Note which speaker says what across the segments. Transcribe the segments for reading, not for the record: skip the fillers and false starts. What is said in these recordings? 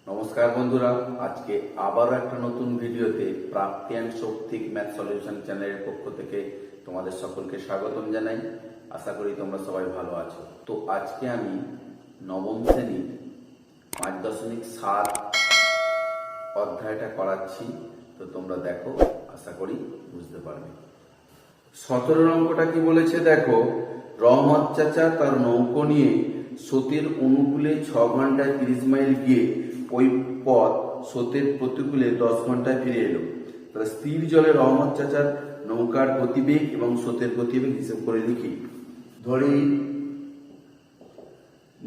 Speaker 1: নমস্কার বন্ধুরা, আজকে আবারও একটা নতুন ভিডিওতে প্রাপ্তি অ্যান্ড শক্তিক ম্যাথ সলিউশন চ্যানেলের পক্ষ থেকে তোমাদের সকলকে স্বাগতম জানাই। আশা করি তোমরা সবাই ভালো আছো। তো আজকে আমি নবম শ্রেণীর 5.7 অধ্যায়টা করাচ্ছি। তো তোমরা দেখো, আশা করি বুঝতে পারবে। 17 অঙ্কটা কি বলেছে দেখো। রহমত চাচা তার নৌকো নিয়ে স্রোতের অনুকূলে 6 ঘন্টায় 30 মাইল গিয়ে ওই পথ স্রোতের প্রতিকূলে 10 ঘন্টায় ফিরে এলো। তাহলে স্থির জলে রহমত চাচার নৌকার গতিবেগ এবং স্রোতের গতিবেগ হিসেব করে লিখি। ধরি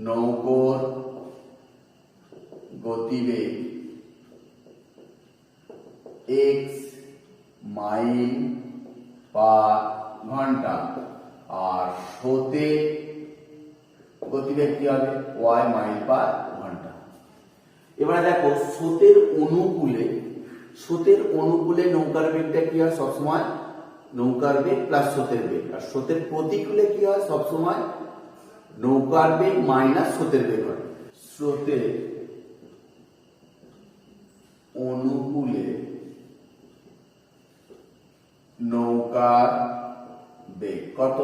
Speaker 1: নৌকোর গতিবেগ x মাইল পার ঘন্টা আর স্রোতের গতিবেগ কি হবে y মাইল পার ঘন্টা। এবারে দেখো স্রোতের অনুকূলে নৌকার বেগটা কি হয় সবসময় নৌকার বেগ প্লাস স্রোতের বেগ, আর স্রোতের প্রতিকূলে কি হয় সবসময় নৌকার বেগ মাইনাস স্রোতের বেগ হয়। স্রোতের অনুকূলে নৌকার বেগ কত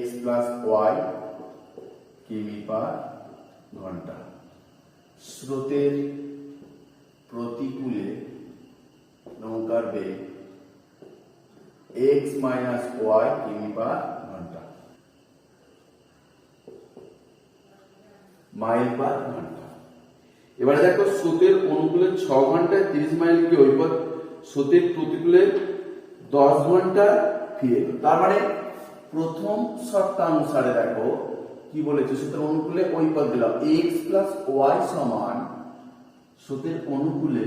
Speaker 1: x প্লাস y কিমি পার ঘন্টা। স্রোতের প্রতিকূলে নৌকার বেগ x মাইনাস y কিমি পার ঘন্টা, মাইল পার ঘন্টা। এবারে দেখো স্রোতের অনুকূলে 6 ঘন্টায় 30 মাইল গিয়ে ওই পথ স্রোতের প্রতিকূলে 10 ঘন্টা ফিরে এলো। তার মানে প্রথম শর্তানুসারে দেখো কি বলেছে, স্রোতের অনুকূলে ওই পথ দিলাম x প্লাস y সমান স্রোতের অনুকূলে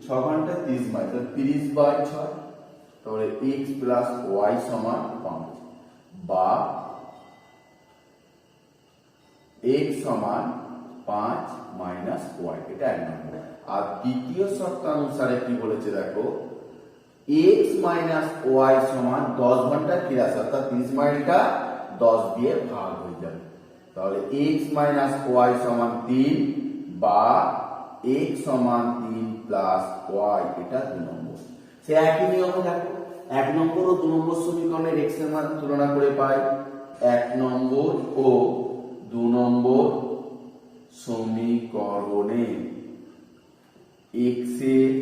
Speaker 1: 6 ঘন্টায় 30 মাইল, 30/6, তাহলে x প্লাস y সমান 5 বা x সমান 5 মাইনাস y, এটা এক নম্বর। আর দ্বিতীয় শর্তানুসারে কি বলেছে দেখো, x মাইনাস y সমান 10 ঘন্টা ফিরে আসা, অর্থাৎ 30 মাইলটা 10 দিয়ে ভাগ হয়ে যাবে। তাহলে x মাইনাস y সমান 3 বা x সমান 3 প্লাস y, এটা 2 নম্বর। সে একই নিয়মে দেখো 1 নম্বর ও 2 নম্বর সমীকরণের x এর মান তুলনা করে পাই। 1 নম্বর ও 2 নম্বর সমীকরণে x এর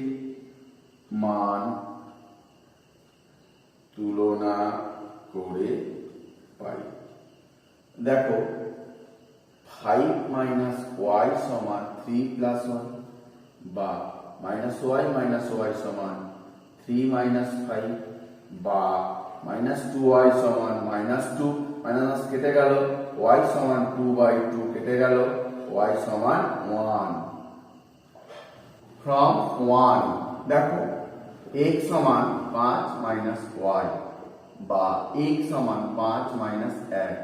Speaker 1: মান তুলনা করে পাই। দেখো 5 মাইনাস y সমান 3 প্লাস 1 বা মাইনাস y মাইনাস y সমান 3 মাইনাস 5 বা মাইনাস 2y সমান মাইনাস 2, মাইনাস কেটে গেল, y সমান 2/2 কেটে গেল, y সমান 1। ফ্রম 1 দেখো x সমান 5 মাইনাস y বা x সমান 5 মাইনাস 1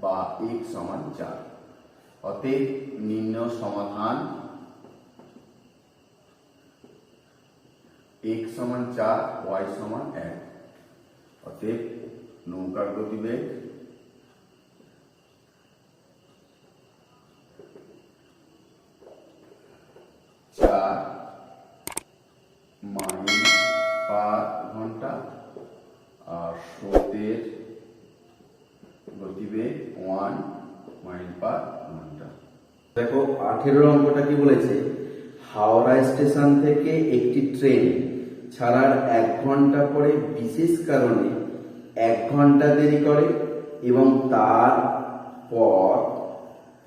Speaker 1: বা x সমান 4। অতএব নির্ণয় সমাধান x সমান 4 y সমান 1। অতএব নৌকার গতিবেগ মাইল পার ঘন্টা আর স্রোতের গতিবেগ 1 মাইল পার ঘন্টা। দেখো 18 অঙ্কটা কি বলেছে, হাওড়া স্টেশন থেকে একটি ট্রেন ছাড়ার 1 ঘন্টা পরে বিশেষ কারণে 1 ঘন্টা দেরি করে এবং তারপর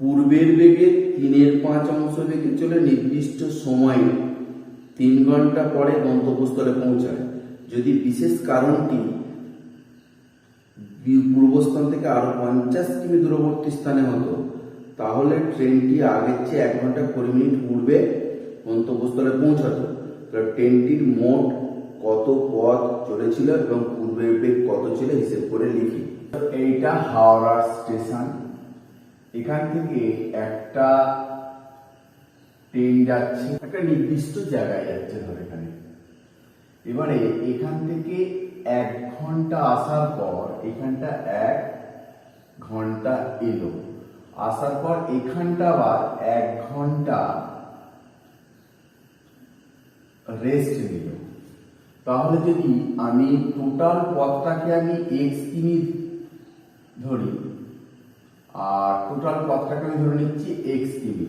Speaker 1: পূর্বের বেগে 3/5 অংশ বেগে চলে নির্দিষ্ট সময়ে 3 ঘন্টা পরে গন্তব্যস্থলে পৌঁছায়। যদি বিশেষ কারণটি পূর্বস্থান থেকে আরো 50 কিমি দূরবর্তী স্থানে হতো, তাহলে ট্রেনটি আগের চেয়ে 1 ঘন্টা 20 মিনিট পূর্বে গন্তব্যস্থলে পৌঁছাতো। ট্রেনটির মোট কত পথ চলেছিল এবং পূর্বের বেগ কত ছিল হিসেব করে লিখি। এইটা হাওড়া স্টেশন, এখান থেকে একটা ট্রেন যাচ্ছে, একটা নির্দিষ্ট জায়গায় যাচ্ছে ধরে এখানে। এবারে এখান থেকে 1 ঘন্টা আসার পর এখানটা 1 ঘন্টা এলো, আসার পর এখানটা আবার 1 ঘন্টা রেস্ট নিল। তাহলে যদি আমি টোটাল পথটাকে আমি এক্স কিমি ধরি আর টোটাল পথটাকে আমি ধরে নিচ্ছি এক্স কিমি,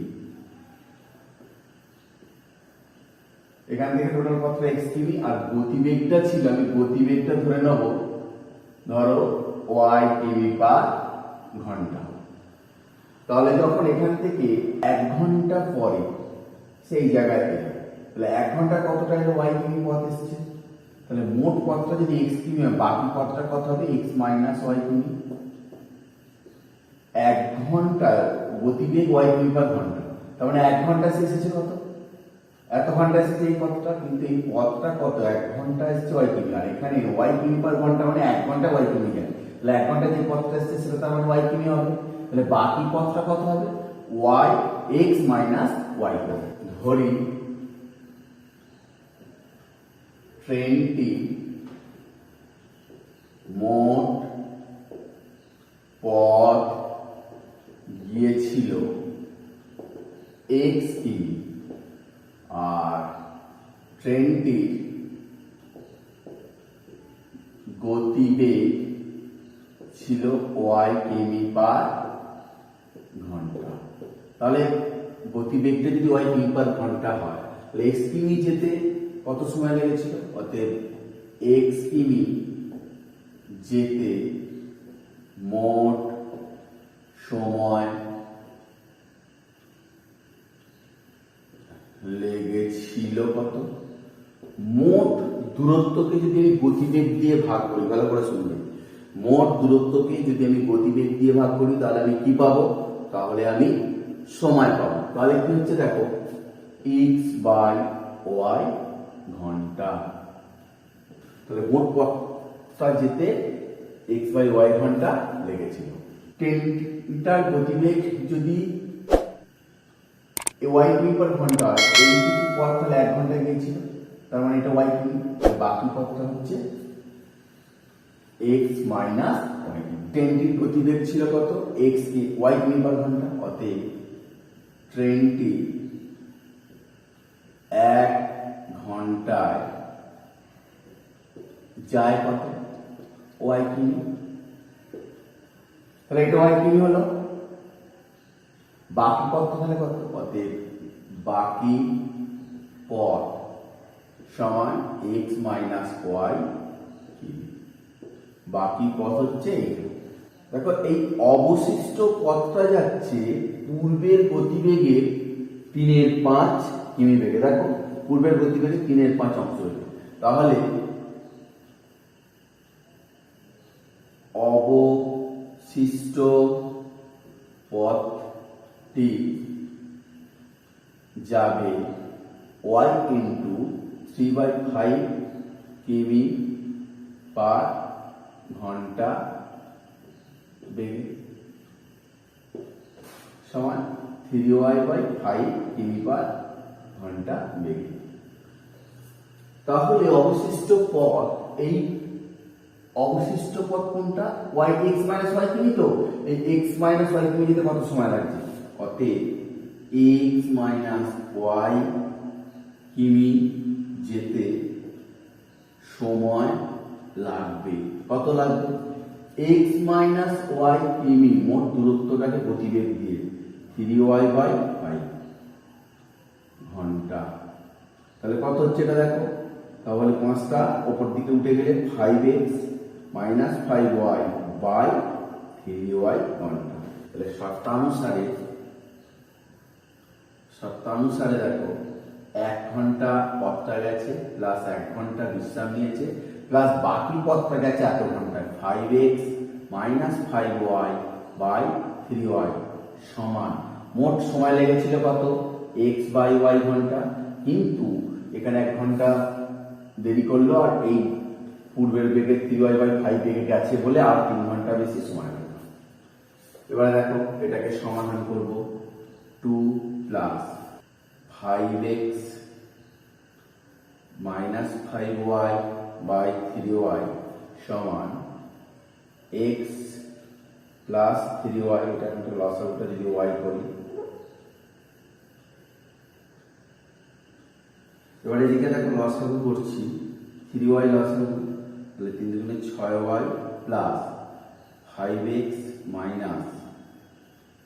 Speaker 1: এখান থেকে টোটাল পথটা এক্স কিমি আর গতিবেগটা ছিল, আমি গতিবেগটা ধরে নেব ধরো ওয়াই কিমি পার ঘন্টা। তাহলে যখন এখান থেকে 1 ঘন্টা পরে সেই জায়গায় এলাম, তাহলে 1 ঘন্টা কতটা ওয়াই কিমি পথ এসছে, তাহলে মোট পথটা যদি এক্স কিমি হয় বাকি পথটা কত হবে এক্স মাইনাস ওয়াই কিমি। 1 ঘন্টা গতিবেগ ওয়াই কিমি পার ঘন্টা, তার মানে 1 ঘন্টা এসেছে কত, এত ঘন্টা এসেছে এই পথটা, কিন্তু এই পথটা কত 1 ঘন্টা এসেছে ওয়াই কিমি, আর এখানে ওয়াই কিমি পার ঘন্টা মানে 1 ঘন্টা ওয়াই কিমি যায়, তাহলে 1 ঘন্টা যে পথটা এসেছে সেটা তার মানে ওয়াই কিমি হবে, তাহলে বাকি পথটা কত হবে ওয়াই এক্স মাইনাস ওয়াই। ধরি ট্রেনটি মোট পথ গিয়েছিল এক্স কিমি আর ট্রেনটির গতিবেগ ছিল ওয়াই কিমি পার ঘন্টা। তাহলে গতিবেগটা যদি ওয়াই কিমি পার ঘন্টা হয় তাহলে এক্স কিমি যেতে কত সময় লেগেছিল, অতএব এক্স কিমি যেতে মোট সময় লেগেছিল কত, মোট দূরত্বকে যদি আমি গতিবেগ দিয়ে ভাগ করি, ভালো করে শুনবে, মোট দূরত্বকে যদি আমি গতিবেগ দিয়ে ভাগ করি তাহলে আমি কি পাবো, তাহলে আমি সময় পাবো। তাহলে কি হচ্ছে দেখো এক্স বাই ওয়াই ঘন্টা, তাহলে মোট পথটা যেতে এক্স বাই ওয়াই ঘন্টা লেগেছিল। ট্রেনটার গতিবেগ যদি ওয়াই কিমি পার ঘন্টা এইটুকু পথ তাহলে 1 ঘন্টা গিয়েছিল, তার মানে এটা ওয়াই কিমি, বাকি পথটা হচ্ছে এক্স মাইনাস ওয়াই কিমি। ট্রেনটির গতিবেগ ছিল কত এক্স কি ওয়াই কিমি পার ঘন্টা, অতএব ট্রেনটি 1 ঘন্টায় যায় কত ওয়াই কিমি, তাহলে এটা ওয়াই কিমি হলো, বাকি পথ তাহলে কত, অতএব বাকি পথ সমান এক্স মাইনাস ওয়াই কিমি, বাকি পথ হচ্ছে দেখো এই অবশিষ্ট পথটা যাচ্ছে পূর্বের গতিবেগের 3/5 কিমি বেগে, দেখো পূর্বের গতিবেগে 3/5 অংশ হলো, তাহলে অবশিষ্ট পথটি যাবে ওয়াই ইন্টু 3/5 কিমি পার ঘন্টা বেগে সমান 3y/5 কিমি পার ঘন্টা বেগে। তাহলে অবশিষ্ট পথ, এই অবশিষ্ট পথ কোনটা y x মাইনাস y কিমি, তো এই x মাইনাস y কিমি যেতে কত সময় লাগছে, অতএব x মাইনাস y কিমি যেতে সময় লাগবে, কত লাগবে x মাইনাস y কিমি, মোট দূরত্বটাকে গতিবেগ দিয়ে 3y/5 ঘন্টা, তাহলে কত হচ্ছে এটা দেখো, তাহলে 5টা উপর দিকে উঠে গেলে 5x minus 5y by 3y ঘন্টা, তাহলে শর্তানুসারে দেখো 1 ঘন্টা পথটা গেছে প্লাস 1 ঘন্টা বিশ্রাম নিয়েছে প্লাস বাকি পথটা গেছে এত ঘন্টায় 5x minus 5y by 3y সমান মোট সময় লেগেছিল কত x বাই y ঘন্টা, কিন্তু এখানে 1 ঘন্টা দেরি করলো আর এই পূর্বের বেগে 3y/5 বেগে গেছে বলে আর 3 ঘন্টা বেশি সময় লাগবে। এবারে দেখো এটাকে সমাধান করব, 2 plus 5x minus 5y by 3y সমান x প্লাস 3y, এটা একটা লসাগুটা যদি y করি, এবার এদিকে দেখো লসাগু করছি, 3y লসাগু, তাহলে 3 দুগুণে 6y plus 5x minus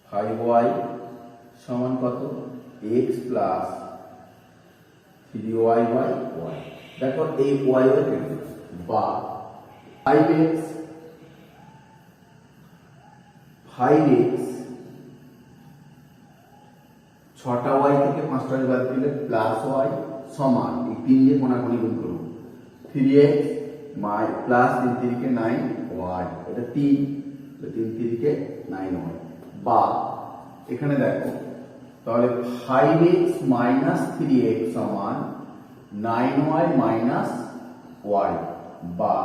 Speaker 1: 5y সমান কত, x plus 3y by y। দেখো এই y বা 5x 6টা y থেকে 5টা y বাদ দিলে প্লাস y সমান এই 3 দিয়ে কোণাকুণি গুণ করব 3x প্লাস 3 3 9y, এটা 3, 3 3 9y বা এখানে দেখো তাহলে 5x মাইনাস 3x সমান 9y মাইনাস y বা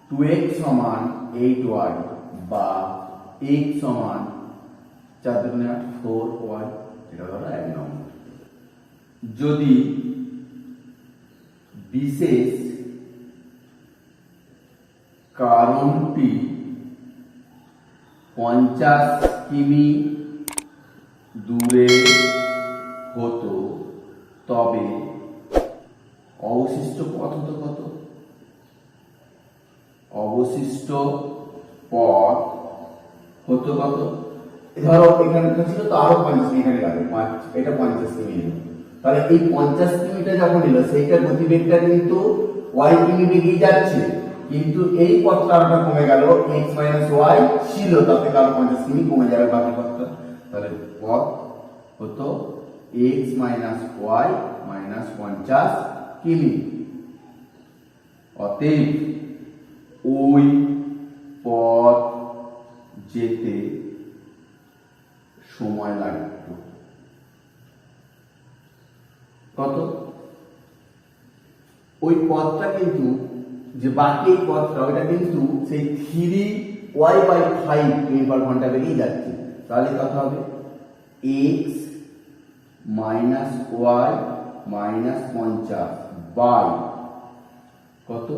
Speaker 1: 2x সমান 8y বা x সমান 4 দুগুণে 8 4y। এটা হলো 1 নম্বর। যদি বিশেষ কারণটি 50 কিমি দূরে হতো তবে অবশিষ্ট পথ হতো কত, অবশিষ্ট পথ হতো কত, ধরো এখানে ছিল তো আরো 50 এখানে লাগে, এটা 50 কিমি নিল, তাহলে এই 50 কিমিটা যখন নিল সেইটার গতিবেগটা কিন্তু y কিমি বেগে যাচ্ছে, কিন্তু এই পথটা আরোটা কমে গেল, x y ছিল, তাতে কারো 50 কিমি কমে যাবে বাকি পথটা, তাহলে পথ হতো x y 50 কিমি। অতএব ওই পথ যেতে সময় লাগতো কত, ওই পথটা কিন্তু যে বাকি এই পথটা ওইটা কিন্তু সেই 3y/5 কিমি পার ঘন্টা বেগেই যাচ্ছে, তাহলে কত হবে x minus y minus 50 by কত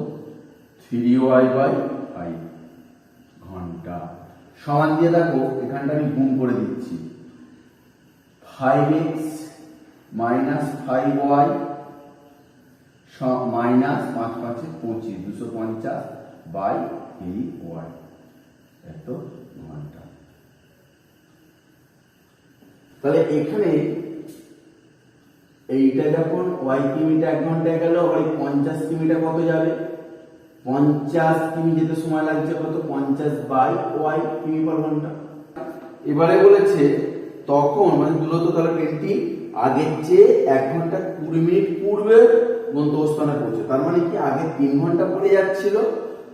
Speaker 1: 3y/5 ঘন্টা সমান দিয়ে দেখো এখানটা আমি গুণ করে দিচ্ছি 5x minus 5y minus 5 5 25 250 by 3y এত ঘন্টা। তাহলে এখানে এইটা যখন y কিমিটা 1 ঘন্টায় গেল, ওই 50 কিমিটা কত যাবে, 50 কিমি যেতে সময় লাগছে কত 50 বাই y কিমি পার ঘন্টা। এবারে বলেছে তখন মানে মূলত তাহলে ট্রেনটি আগের চেয়ে 1 ঘন্টা 20 মিনিট পূর্বে গন্তব্যস্থানে পৌঁছে, তার মানে কি আগে 3 ঘন্টা পরে যাচ্ছিল,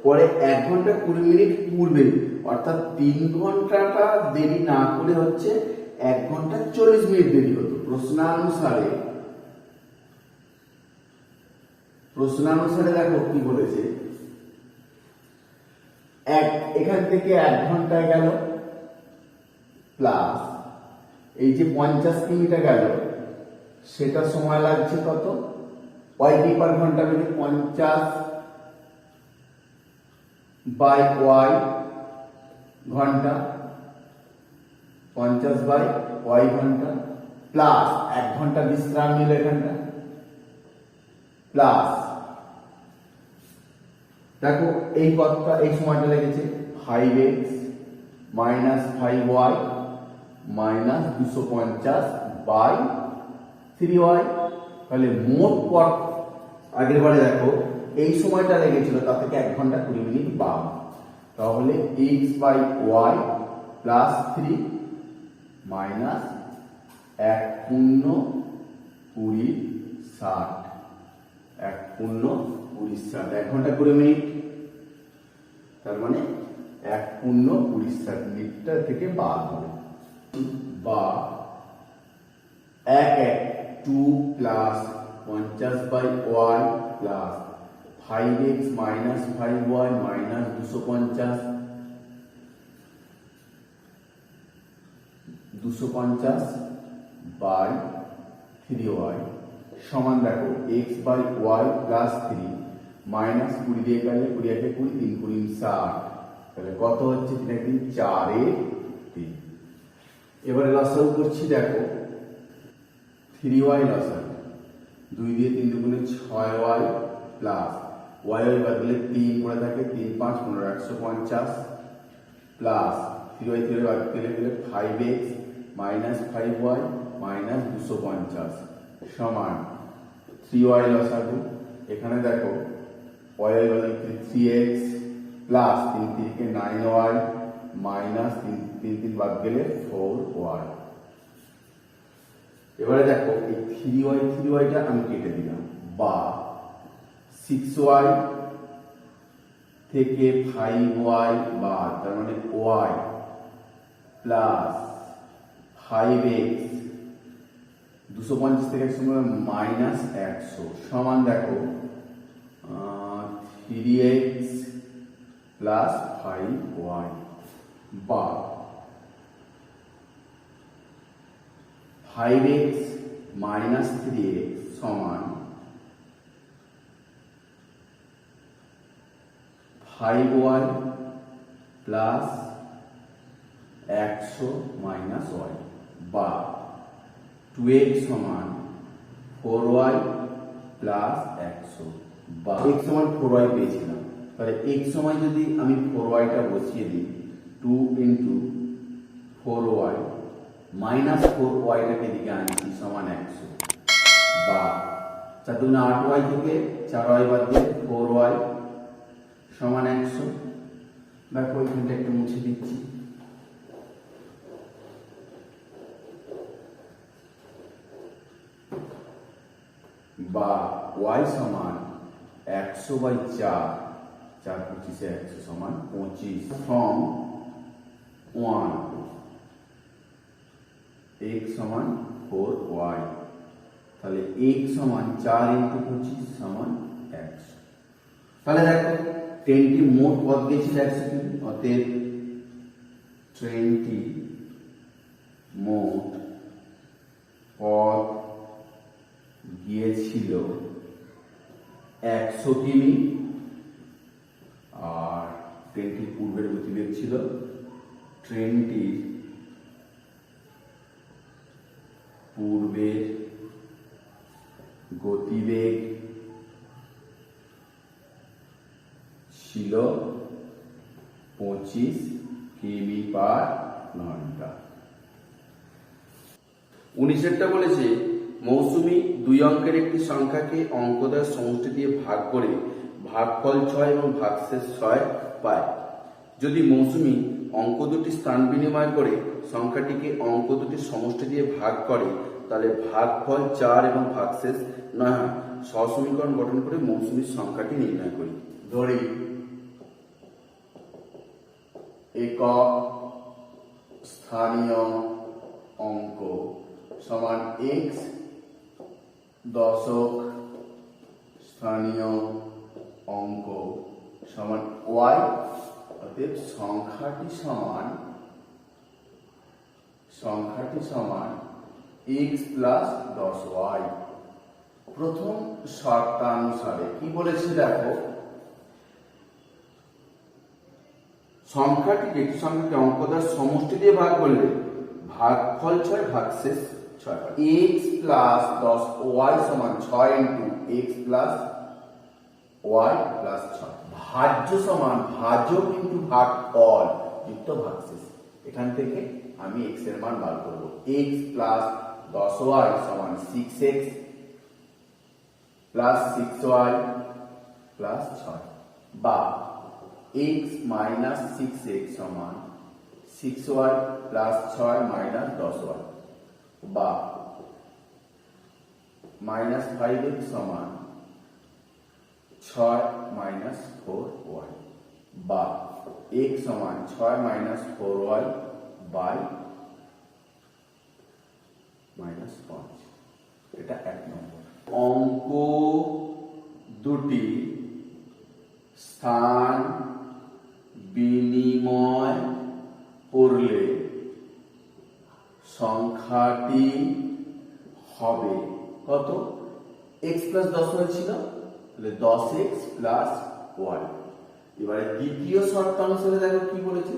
Speaker 1: পরে 1 ঘন্টা 20 মিনিট পূর্বে, অর্থাৎ 3 ঘন্টাটা দেরি না করে হচ্ছে 1 ঘন্টা 40 মিনিট দেরি হতো। প্রশ্নানুসারে দেখো কি বলেছে, এখান থেকে 1 ঘন্টায় গেল প্লাস এই যে 50 কিমিটা গেল সেটা সময় লাগছে কত y পার ঘন্টা মানে 50 বাই y ঘন্টা, 50 বাই y ঘন্টা প্লাস 1 ঘন্টা বিশ্রাম নিল এখানটা, প্লাস দেখো এই পথটা এই সময়টা লেগেছে 5x minus 5y minus 250 by 3y, তাহলে মোট পথ আগের বারে দেখো এই সময়টা লেগেছিল তা থেকে 1 ঘন্টা 20 মিনিট বাম, তাহলে x by y plus 3 minus 1 পূর্ণ 20 60, 1 পূর্ণ 20 60, 1 ঘন্টা 20 মিনিট, তার মানে 1 পূর্ণ 20 60 মিনিটটা থেকে বাদ হবে, বা 1 2 plus 50 by y plus 5x minus 5y minus 250 by 3y সমান দেখো x by y plus 3 minus 20 দিয়ে গেলে 20 একে 20 3 20 60, তাহলে কত হচ্ছে 3 3 4 এ 3। এবারে লসাগু করছি, দেখো 3y লসাগু
Speaker 2: 2 দিয়ে 3 দুগুণে 6y প্লাস y বাদ দিলে 3 পড়ে থাকে, 3 5 15 150 প্লাস 3y 3 বাদ দিলে 5x মাইনাস 5y মাইনাস 250 সমান 3y লসাগু। এখানে দেখো y বাদ দিলে 3x প্লাস 3 3 কে 9y মাইনাস 3 3 বাদ গেলে 4y। এবারে দেখো এই 3y টা আমি কেটে দিলাম, বা 6y থেকে 5y বাদ, তার মানে y প্লাস 5x 250 থেকে 100 মাইনাস 100 সমান দেখো 3x প্লাস 5y, বা 5x মাইনাস 3x সমান 5y প্লাস 100 মাইনাস y, বা 2x সমান 4y প্লাস 100, বা x সমান 4y পেয়েছিলাম, তাহলে x সমান যদি আমি 4y টা বসিয়ে দিই 2 ইন্টু 4y মাইনাস 4y টাকে দিকে আনছি সমান 100, বা 4 দুগুণে 8y থেকে 4y বাদ দিয়ে 4y সমান 100। দেখো এখানটা একটু মুছে দিচ্ছি, বা y সমান 100/4, 4 25 100 সমান 25 ফ্রম 1 x সমান 4y, তাহলে x সমান 4 ইন্টু 25 সমান 100। তাহলে দেখো ট্রেনটি মোট পথ গিয়েছিল 100 কিমি, অতএব ট্রেনটি মোট পথ গিয়েছিল 100 কিমি, আর ট্রেনটির পূর্বের গতিবেগ ছিল, ট্রেনটির পূর্বের গতিবেগ ছিল 25 কিমি পার ঘন্টা।
Speaker 1: 19টা বলেছে মৌসুমী 2 অঙ্কের একটি সংখ্যাকে অঙ্কদ্বয়ের সমষ্টি দিয়ে ভাগ করে ভাগফল 6 এবং ভাগশেষ 6 পায়। যদি মৌসুমী অঙ্ক দুটি স্থান বিনিময় করে সংখ্যাটিকে অঙ্ক দুটির সমষ্টি দিয়ে ভাগ করে, তাহলে ভাগফল 4 এবং ভাগশেষ 9 হয়। সহসমীকরণ গঠন করে মৌসুমীর সংখ্যাটি নির্ণয় করি।
Speaker 2: ধরি একক স্থানীয় অঙ্ক সমান x, দশক স্থানীয় অঙ্ক সমান y, অতএব সংখ্যাটি সমান x প্লাস 10y। প্রথম শর্তানুসারে কি বলেছে দেখো,
Speaker 1: সংখ্যাটিকে একটি সংখ্যাকে অঙ্কদ্বয়ের সমষ্টি দিয়ে ভাগ করলে ভাগফল 6 ভাগশেষ 6 হয়।
Speaker 2: x প্লাস 10y সমান 6 into x plus y plus 6। ভাজ্য সমান ভাজক ইন্টু ভাগফল যুক্ত ভাগশেষ। এখান থেকে আমি x এর মান বার করব। x প্লাস 10y সমান 6x প্লাস 6y প্লাস 6, বা x মাইনাস 6x সমান 6y প্লাস 6 মাইনাস 10y, বা মাইনাস 5x সমান 6 মাইনাস 4y, বা x সমান 6 মাইনাস 4y বাই মাইনাস 5। এটা 1 নম্বর।
Speaker 1: অঙ্ক দুটি স্থান বিনিময় করলে
Speaker 2: সংখ্যাটি হবে কত? x প্লাস 10 হয়েছিল, তাহলে 10x প্লাস y। এবারে দ্বিতীয় শর্তানুসারে দেখো কি বলেছে,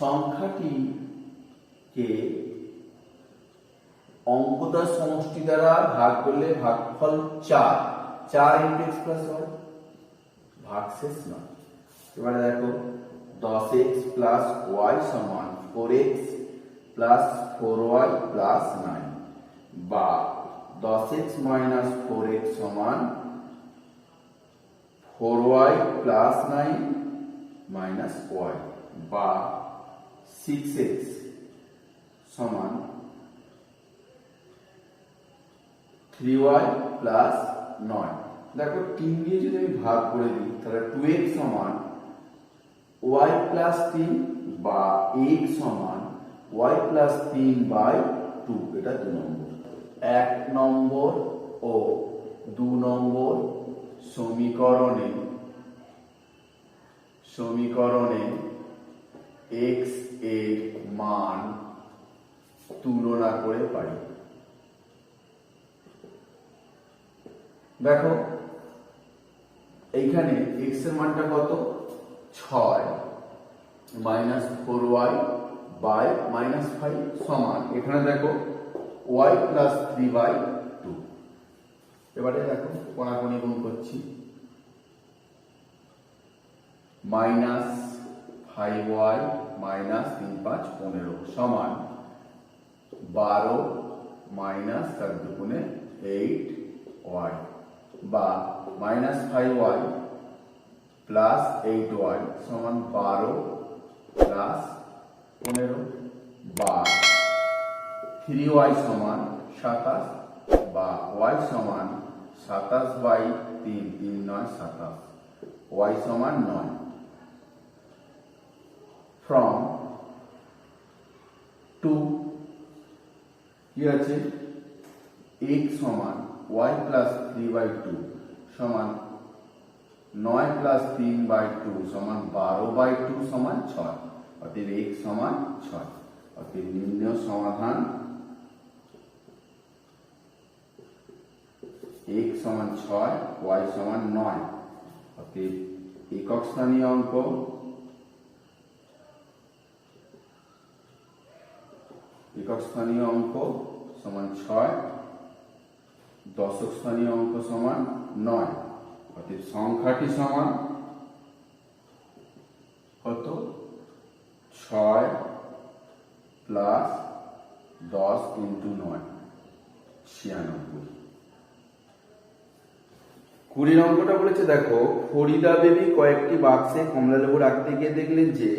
Speaker 2: সংখ্যাটিকে অঙ্কটার সমষ্টি দ্বারা ভাগ করলে ভাগফল 4, 4 ইন্টু এক্স প্লাস ওয়াই, ভাগশেষ নয়। এবারে দেখো 10x প্লাস ওয়াই সমান 4x প্লাস 4y প্লাস 9, বা 10x মাইনাস 4x সমান 4y প্লাস 9 মাইনাস y, বা 6x সমান 3y প্লাস 9। দেখো 3 দিয়ে যদি আমি ভাগ করে দিই তাহলে 2x সমান y প্লাস 3, বা x সমান y প্লাস 3 বাই 2, এটা 2 নম্বর। 1 নম্বর ও 2 নম্বর সমীকরণে x এর মান তুলনা করে পাই। দেখো এইখানে x এর মানটা কত, 6 মাইনাস 4y বাই মাইনাস 5 সমান, এখানে দেখো y প্লাস 3 বাই 2। এবারে দেখো কোণাকুণি গুণ করছি, মাইনাস 5y মাইনাস 3 5 15 সমান 12 মাইনাস 4 দুগুণে 8y, বা মাইনাস 5y প্লাস 8y সমান 12 প্লাস 15, বা 3y সমান 27, বা y সমান 27 বাই 3, 3 9 27, y সমান 9। ফ্রম 2 কি আছে, x সমান y প্লাস 3 বাই 2 সমান 9 প্লাস 3 বাই 2 সমান 12 বাই 2 সমান 6, অতএব x সমান 6। অতএব নির্ণয় সমাধান x সমান 6, y সমান 9। অতএব একক স্থানীয় অঙ্ক সমান 6, দশক স্থানীয় অঙ্ক সমান 9। অতএব সংখ্যাটি সমান কত, 6 প্লাস 10 ইন্টু 9, 96। 20 অঙ্কটা বলেছে, দেখো ফরিদা দেবী কয়েকটি বাক্সে কমলালেবু রাখতে গিয়ে দেখলেন যে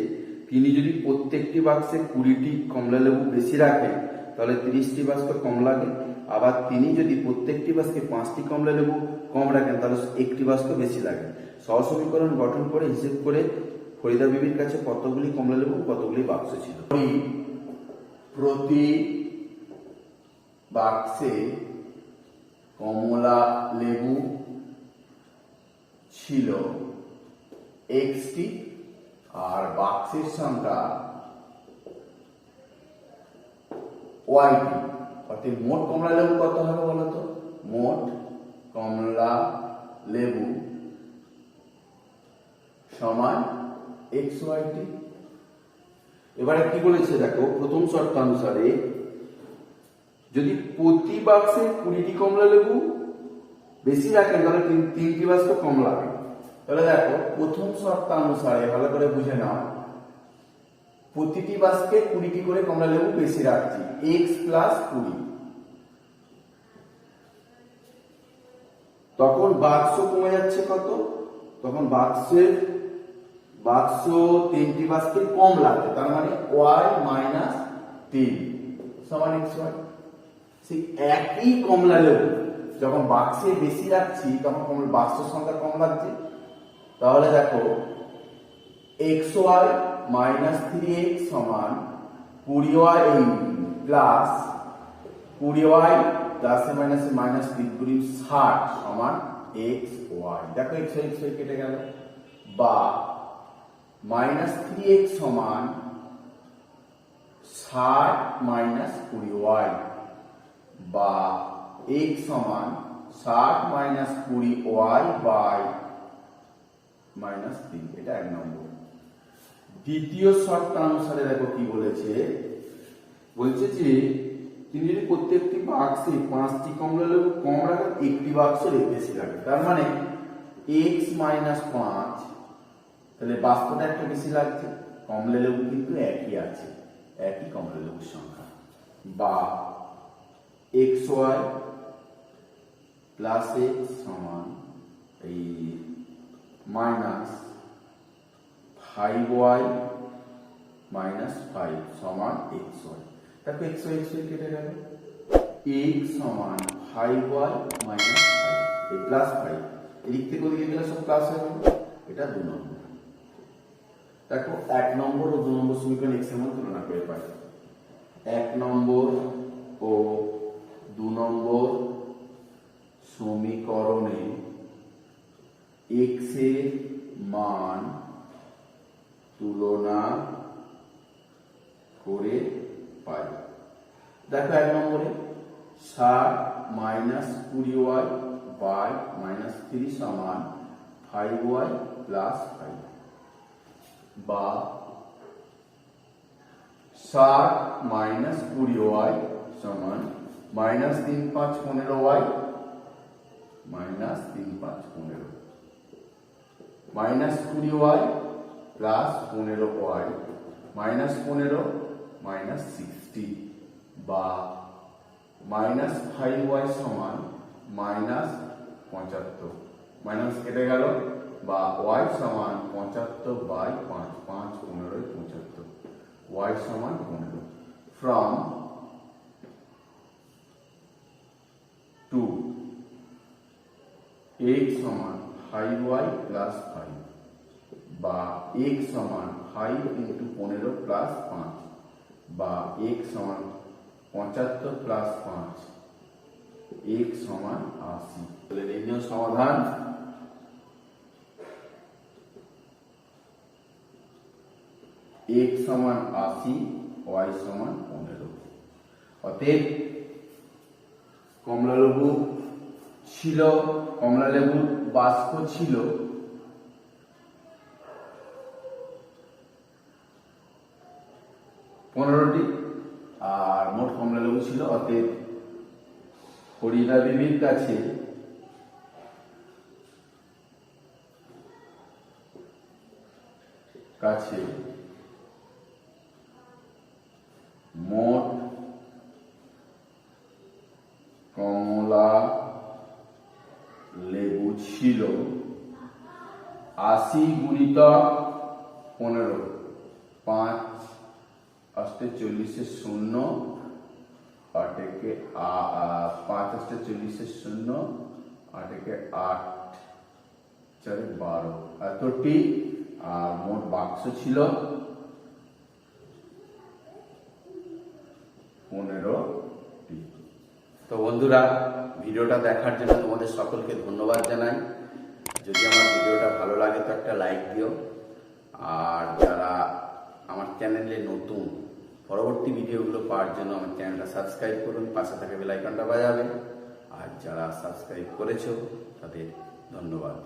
Speaker 2: তিনি যদি প্রত্যেকটি বাক্সে 20টি কমলালেবু বেশি রাখেন তাহলে 30টি বাক্স কম লাগে, আবার তিনি যদি প্রত্যেকটি বাক্সে 5টি কমলালেবু কম রাখেন তাহলে একটি বাক্স বেশি লাগে। সহসমীকরণ গঠন করে হিসেব করে ফরিদা বিবির কাছে কতগুলি কমলালেবু কতগুলি বাক্স ছিল। প্রতি বাক্সে কমলা লেবু ছিল xটি, আর বাক্সের সংখ্যা yটি। অর্থাৎ মোট কমলা লেবু কত হবে বলতো, মোট কমলা লেবু সমান xyটি। এবারে কি বলেছে দেখো, প্রথম শর্ত অনুসারে যদি প্রতি বাক্সে 20টি কমলা লেবু বেশি রাখেন তাহলে 3টি বাক্স কম লাগে। তাহলে দেখো প্রথম শর্ত অনুসারে ভালো করে বুঝে নাও, প্রতিটি বাক্সে 20টি করে কমলা লেবু বেশি রাখছি, x প্লাস 20। তখন বাক্স কমে যাচ্ছে কত, তখন বাক্স 3টি বাক্সে কম লাগবে, তার মানে y মাইনাস 3 সমান xy। সেই একই কমলা লেবু যখন বাক্সে বেশি রাখছি তখন বাক্সের সংখ্যা কম লাগছে। তাহলে দেখো xy মাইনাস 3x সমান 20y প্লাস 20y প্লাসে মাইনাসে মাইনাস 3 গুণ 60 সমান xy। দেখো xy কেটে গেল, বা মাইনাস 3x সমান 60 মাইনাস 20y, বা x সমান 60 মাইনাস 20y বাই মাইনাস 3, এটা 1 নম্বর। দ্বিতীয় শর্ত অনুসারে দেখো কি বলেছে, বলছে যে তিনি যদি প্রত্যেকটি বাক্সে 5টি কমলালেবু কম রাখেন, একটি বাক্স বেশি রাখেন, তার মানে x মাইনাস 5, তাহলে বাক্সটা একটা বেশি লাগছে। কমলালেবু কিন্তু একই আছে, একই কমলালেবুর সংখ্যা। বা xy প্লাস x সমান এই মাইনাস 5y মাইনাস 5 সমান xy। দেখো xy কেটে গেল, x সমান 5y মাইনাস 5, এই প্লাস 5 এদিক থেকে ওদিকে গেলে সব প্লাস হয়ে গেল। এটা 2 নম্বর। দেখো 1 নম্বর ও 2 নম্বর সমীকরণ x এর মধ্যে তুলনা করে পাই। 1 নম্বর ও 2 নম্বর সমীকরণে x এর মান তুলনা করে পাই। দেখো 1 নম্বরে 60 মাইনাস 20y বাই মাইনাস 3 সমান 5y প্লাস 5। বা 60 মাইনাস 20y সমান minus 3 5 15y minus 3 5 15, minus 20y plus 15y minus 15 minus 60। বা মাইনাস 5y সমান মাইনাস 75, মাইনাস কেটে গেল। বা y সমান 75 বাই 5, 5 15 75, y সমান 15। ফ্রম 2 x সমান 5y প্লাস 5, বা x সমান 5 ইন্টু 15 প্লাস 5, বা x সমান 75 প্লাস 5, x সমান 80। তাহলে নির্ণয় সমাধান x সমান 80, y সমান 15। অতএব কমলালেবু ছিল, কমলালেবুর বাক্স ছিল 15টি, আর মোট কমলালেবু ছিল। অতএব ফরিদা বিবির কাছে মোট কমলা লেবু ছিল 80 গুণিতক 15, 5 8 40 0, 8 के 5 8 40 0, 8 के 8 4 12, এতটি। আর মোট বাক্স ছিল 15টি।
Speaker 1: তো বন্ধুরা, ভিডিওটা দেখার জন্য তোমাদের সকলকে ধন্যবাদ জানাই। যদি আমার ভিডিওটা ভালো লাগে তো একটা লাইক দিও। আর যারা আমার চ্যানেলে নতুন, পরবর্তী ভিডিওগুলো পাওয়ার জন্য আমার চ্যানেলটা সাবস্ক্রাইব করুন, পাশে থাকা বেল আইকনটা বাজাবেন। আর যারা সাবস্ক্রাইব করেছো তাদের ধন্যবাদ।